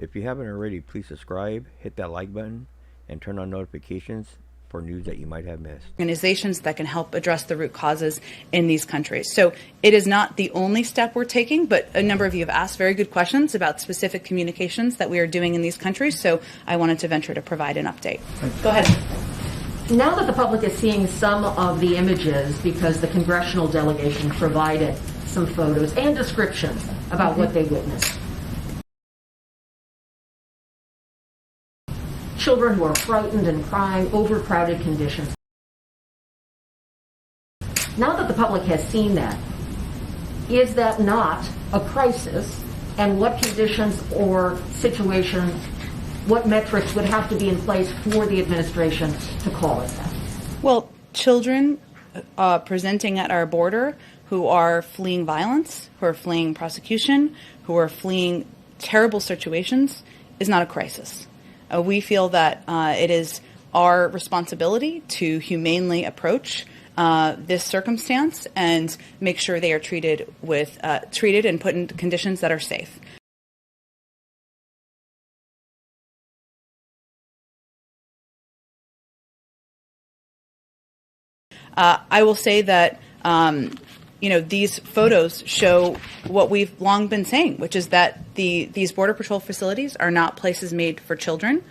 If you haven't already, please subscribe, hit that like button, and turn on notifications for news that you might have missed. Organizations that can help address the root causes in these countries. So it is not the only step we're taking, but a number of you have asked very good questions about specific communications that we are doing in these countries. So I wanted to venture to provide an update. Go ahead. Now that the public is seeing some of the images, because the congressional delegation provided some photos and descriptions about what they witnessed. Children who are frightened and crying, overcrowded conditions. Now that the public has seen that, is that not a crisis? And what conditions or situations, what metrics would have to be in place for the administration to call it that? Well, children presenting at our border who are fleeing violence, who are fleeing prosecution, who are fleeing terrible situations is not a crisis. We feel that it is our responsibility to humanely approach this circumstance and make sure they are treated and put in conditions that are safe. I will say that these photos show what we've long been saying, which is that these Border Patrol facilities are not places made for children.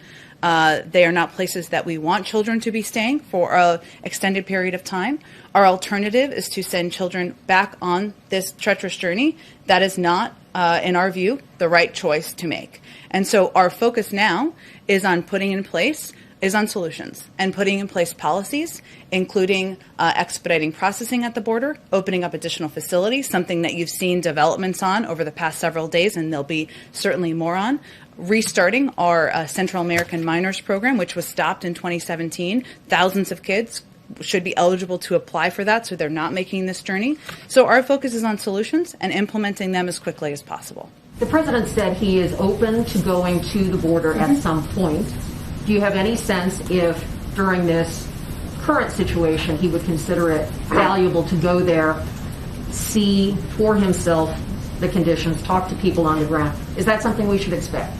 They are not places that we want children to be staying for an extended period of time. Our alternative is to send children back on this treacherous journey. That is not, in our view, the right choice to make. And so our focus now is on solutions and putting in place policies, including expediting processing at the border, opening up additional facilities, something that you've seen developments on over the past several days, and there'll be certainly more on, restarting our Central American Minors Program, which was stopped in 2017. Thousands of kids should be eligible to apply for that, so they're not making this journey. So our focus is on solutions and implementing them as quickly as possible. The president said he is open to going to the border at some point. Do you have any sense if during this current situation he would consider it valuable to go there, see for himself the conditions, talk to people on the ground? Is that something we should expect?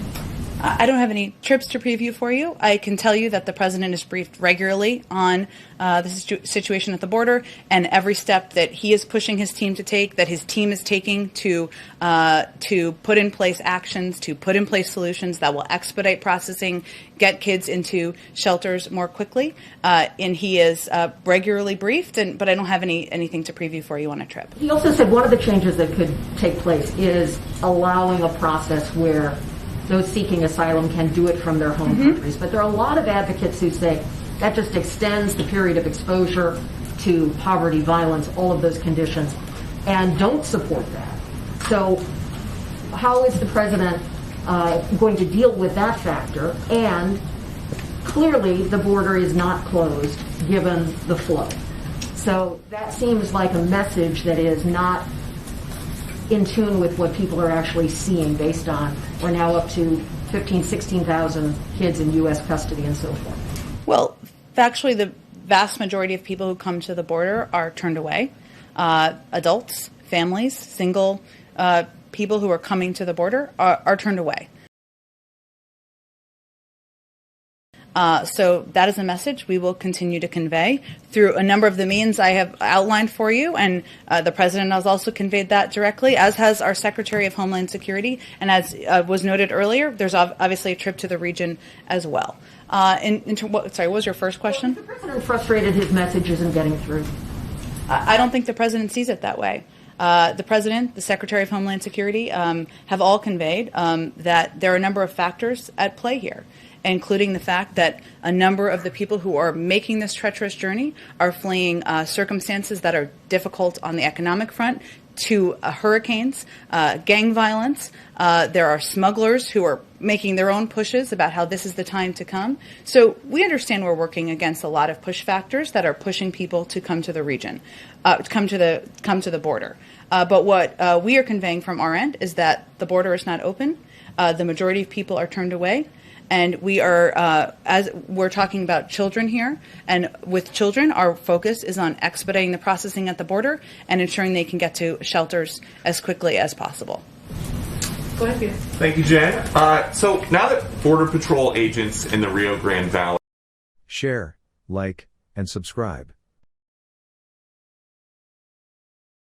I don't have any trips to preview for you. I can tell you that the president is briefed regularly on the situation at the border and every step that he is pushing his team to take, that his team is taking to put in place actions, to put in place solutions that will expedite processing, get kids into shelters more quickly. And he is regularly briefed, but I don't have anything to preview for you on a trip. He also said one of the changes that could take place is allowing a process where those seeking asylum can do it from their home countries. But there are a lot of advocates who say that just extends the period of exposure to poverty, violence, all of those conditions, and don't support that. So how is the president going to deal with that factor? And clearly the border is not closed given the flow. So that seems like a message that is not in tune with what people are actually seeing based on we're now up to 15,000, 16,000 kids in U.S. custody and so forth. Well, actually, the vast majority of people who come to the border are turned away. Adults, families, single people who are coming to the border are turned away. So that is a message we will continue to convey through a number of the means I have outlined for you, and the president has also conveyed that directly, as has our Secretary of Homeland Security, and as was noted earlier, there's obviously a trip to the region as well. What was your first question? Well, is the president frustrated his message isn't getting through? I don't think the president sees it that way. The president, the Secretary of Homeland Security have all conveyed that there are a number of factors at play here, including the fact that a number of the people who are making this treacherous journey are fleeing circumstances that are difficult on the economic front, to hurricanes, gang violence. There are smugglers who are making their own pushes about how this is the time to come. So we understand we're working against a lot of push factors that are pushing people to come to the region, come to the border. But what we are conveying from our end is that the border is not open. The majority of people are turned away. And we are, as we're talking about children here, and with children, our focus is on expediting the processing at the border and ensuring they can get to shelters as quickly as possible. Go ahead, Peter. Thank you, Jen. So now that Border Patrol agents in the Rio Grande Valley Share, like, and subscribe.